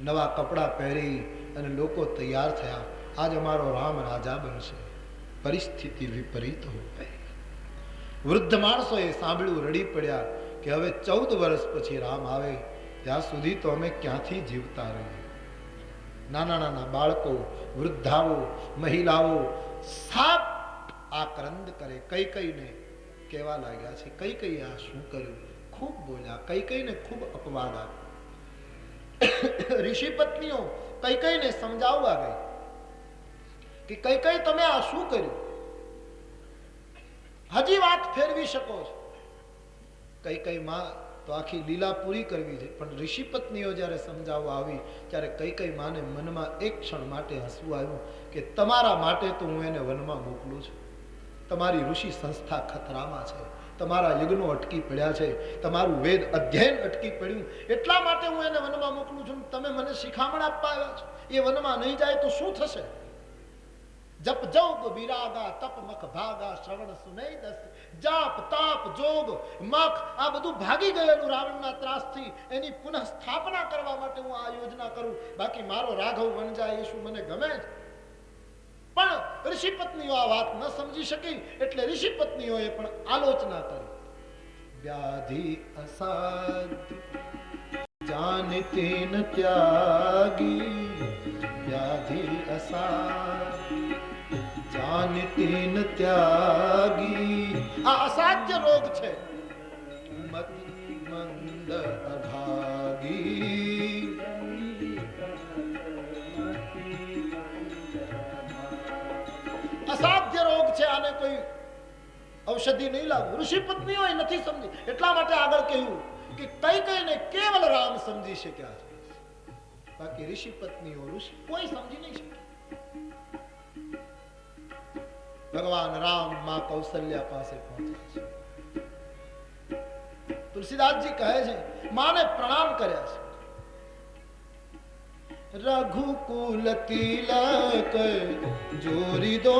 S1: નવા કપડાં પહેરી અને લોકો તૈયાર થયા. આજ અમારો રામ રાજા બનશે. પરિસ્થિતિ વિપરીત હો ગઈ. વૃદ્ધ માણસોએ સાંભળ્યું, રડી પડ્યા કે હવે 14 વર્ષ પછી રામ આવે, ત્યાં સુધી તો અમે ક્યાંથી જીવતા રહીએ. નાના નાના બાળકો, વૃદ્ધાઓ, મહિલાઓ સાપ આક્રંદ કરે. કઈ કઈને કહેવા લાગ્યા છે, કઈ કઈ આ શું કર્યું. ખૂબ બોલ્યા, કઈ કઈને ખૂબ અપવાદ આપ્યો. ઋષિ પત્નીઓ કઈ કઈને સમજાવવા ગઈ કે કઈ કઈ તમે આ શું કર્યું, હજી વાત ફેરવી શકો છો. કઈ કઈ માં તો આખી લીલા પૂરી કરવી છે, પણ ઋષિ પત્નીઓ જ્યારે સમજાવવા આવી ત્યારે કઈ કઈ માને મનમાં એક ક્ષણ માટે હસવું આવ્યું કે તમારા માટે તો હું એને વનમાં મોકલું છું. તમારી ઋષિ સંસ્થા ખતરામાં છે, તમારા યજ્ઞો અટકી પડ્યા છે, તમારું વેદ અધ્યયન અટકી પડ્યું, એટલા માટે હું એને વનમાં મોકલું છું. તમે મને શિખામણ આપવા આવ્યા છો. એ વનમાં નહીં જાય તો શું થશે? જપ જોગ વિરાગા તપ મખ ભાગા શ્રવણ સુનઈ દસ. જાપ તાપ જોગ મખ આ બધું ભાગી ગયેલું રાવણના ત્રાસથી. એની પુનઃ સ્થાપના કરવા માટે હું આ યોજના કરું. બાકી મારો રાઘવ બન જાય એ શું મને ગમે છે? પણ ઋષિ પત્નીઓ આ વાત ન સમજી શકી એટલે ઋષિ પત્નીઓએ પણ આલોચના કરી. વ્યાધિ અસાધ્ય જાનતી ન ત્યાગી. વ્યાધિ અસાધ્ય જાનતી ન ત્યાગી. આ અસાધ્ય રોગ છે. મત મંદ અભાગી. અસાધ્ય રોગ છે, આને કોઈ ઔષધિ નહીં લાગુ. ઋષિ પત્નીઓ નથી સમજી, એટલા માટે આગળ કહ્યું કે કઈ કઈને કેવલ રામ સમજી શક્યા છે. બાકી ઋષિ પત્નીઓ કોઈ સમજી નહીં શકે. ભગવાન રામ માં કૌશલ્યા પાસે પહોંચ્યા છે. તુલસીદાસજી કહે છે માને પ્રણામ કર્યા છે. રઘુકુલ તિલક જોરી દો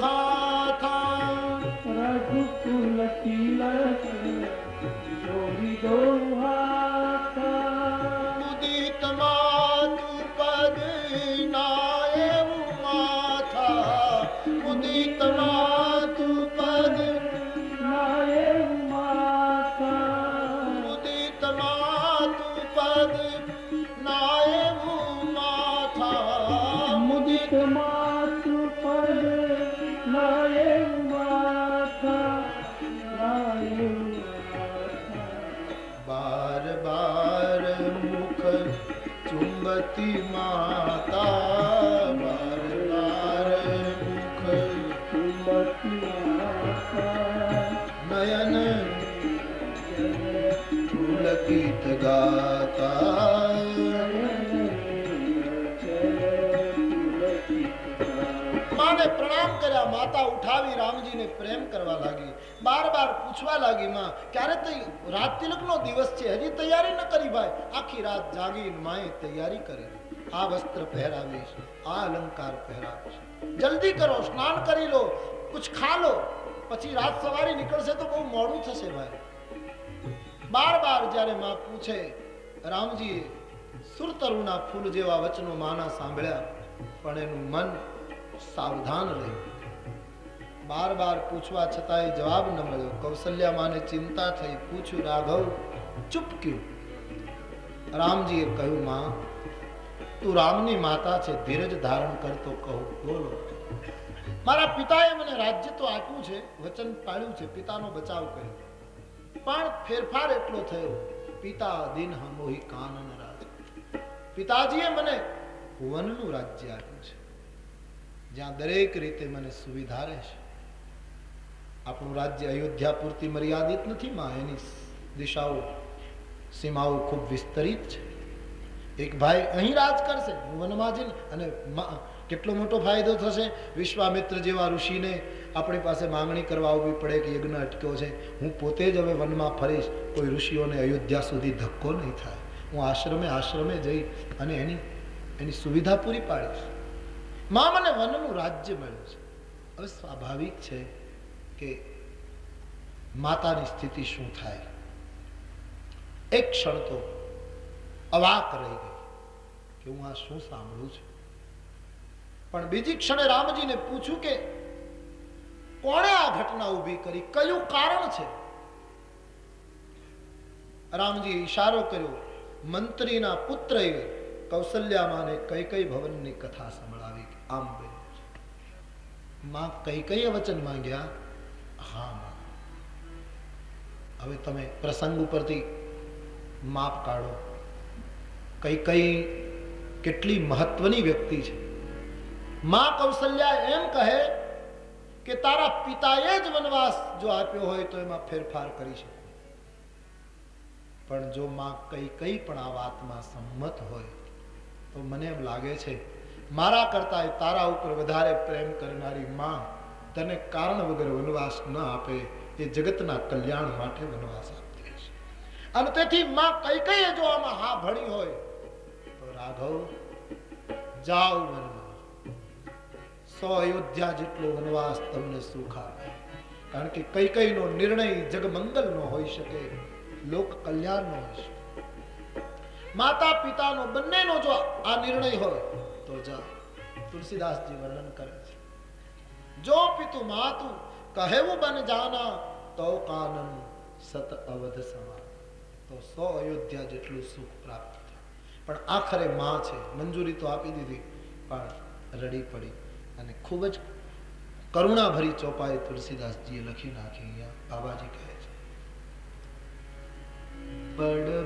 S1: હાથા.
S2: રઘુકુલ તિલક જોરી દો હાથા.
S1: ઉદિત માતુ પદ નાયવ માથા. ઉદિત માતુ પદ
S2: નાયવ માથા.
S1: ઉદિત માતુ પદ નાયવ માથા.
S2: મુદિત માતૃ પદ નાયવ માથા. નાયવ
S1: બાર બાર મુખ ચુંબતી માતા. બાર બાર મુખ
S2: ચુંબતી માતા.
S1: નયન પુલકિત ગાતા. માને પ્રણામ કર્યા. માતા ઉઠાવી રામજીને પ્રેમ કરવા લાગી. બાર બાર પૂછવા લાગી, માં ક્યારે રાત તિલકનો દિવસ છે, હજી તૈયારી ન કરી ભાઈ? આખી રાત જાગીને માએ તૈયારી કરી. આ વસ્ત્ર પહેરાવીશ, આ અલંકાર પહેરાવીશ, જલ્દી કરો, સ્નાન કરી લો, કુછ ખા લો, પછી રાત સવારે નીકળશે તો બહુ મોડું થશે ભાઈ. બાર બાર જ્યારે માં પૂછે, રામજીએ સુરતરુના ફૂલ જેવા વચનો માના સાંભળ્યા, પણ એનું મન સાવધાન રહ્યું. બાર બાર પૂછવા છતાંય જવાબ ન મળ્યો. કૌશલ્યા માને ચિંતા થઈ. પૂછ્યું, રાઘવ ચૂપ ક્યું? રામજીએ કહ્યું, માં તું રામની માતા છે, ધીરજ ધારણ કરતો કહું. બોલો. મારા પિતાએ મને રાજ્ય તો આપ્યું છે, વચન પાળ્યું છે, પિતાનો બચાવ કર્યો, પણ ફેરફાર એટલો થયો, પિતા દિન હમોહી કાનન રાજ. પિતાજીએ મને વનનું રાજ્ય આપ્યું છે, જ્યાં દરેક રીતે મને સુવિધા રહેશે. આપણું રાજ્ય અયોધ્યા પૂરતી મર્યાદિત નથી માં, એની દિશાઓ સીમાઓ ખૂબ વિસ્તરિત છે. એક ભાઈ અહીં રાજ કરશે, હું વનમાં જઈને, અને કેટલો મોટો ફાયદો થશે. વિશ્વામિત્ર જેવા ઋષિને આપણી પાસે માંગણી કરવા આવવી પડે કે યજ્ઞ અટક્યો છે, હું પોતે જ હવે વનમાં ફરીશ, કોઈ ઋષિઓને અયોધ્યા સુધી ધક્કો નહીં થાય. હું આશ્રમે આશ્રમે જઈ અને એની સુવિધા પૂરી પાડીશ. માં મને વનનું રાજ્ય મળ્યું છે. હવે સ્વાભાવિક છે કે માતાની સ્થિતિ શું થાય. એક ક્ષણ તો અવાક રહી ગઈ કે હું આ શું સાંભળું છું. પણ બીજી ક્ષણે રામજીને પૂછ્યું કે કોણે આ ઘટના ઊભી કરી, કયું કારણ છે? રામજી ઈશારો કર્યો. મંત્રીના પુત્રએ કૌશલ્યામાને કૈકેયી ભવનની કથા સંભળાવી. આમ બન્યું છે. માં કૈકેયીએ વચન માંગ્યા. હા માં. હવે તમે પ્રસંગ ઉપરથી માપ કાઢો. કૈકેયી કેટલી મહત્વની વ્યક્તિ છે. માં કૌશલ્યા એમ કહે કે તારા પિતાએ જ વનવાસ જો આપ્યો હોય તો એમાં ફેરફાર કરી શકે, પણ જો માં કઈ પણ આ વાતમાં સંમત હોય તો મને એમ લાગે છે મારા કરતા તારા ઉપર વધારે પ્રેમ કરનારી માં તને કારણ વગર વનવાસ ન આપે, એ જગતના કલ્યાણ માટે વનવાસ આપતી હશે. અને તેથી માં કઈ જો આમાં હા ભળી હોય તો રાઘવ જાઓ વનમાં, 100 અયોધ્યા જેટલો વનવાસ તમને સુખ આપે. કારણ કે કૈકેયીનો નિર્ણય જગમંગલનો હોઈ શકે, લોક કલ્યાણનો હોઈ શકે. માતા પિતાનો બંનેનો જો આ નિર્ણય હોય તો જા. તુલસીદાસજી વર્ણન કરે છે, જો પિતુ માતુ કહેવું બન જાના તો કાનન સત અવધ સમાન. તો 100 અયોધ્યા જેટલું સુખ પ્રાપ્ત થાય. પણ આખરે માં છે, મંજૂરી તો આપી દીધી, પણ રડી પડી. અને ખૂબ જ કરુણાભરી ચોપાઈ તુલસીદાસજીએ લખી નાખી. અહીંયા બાબાજી કહે છે, બડ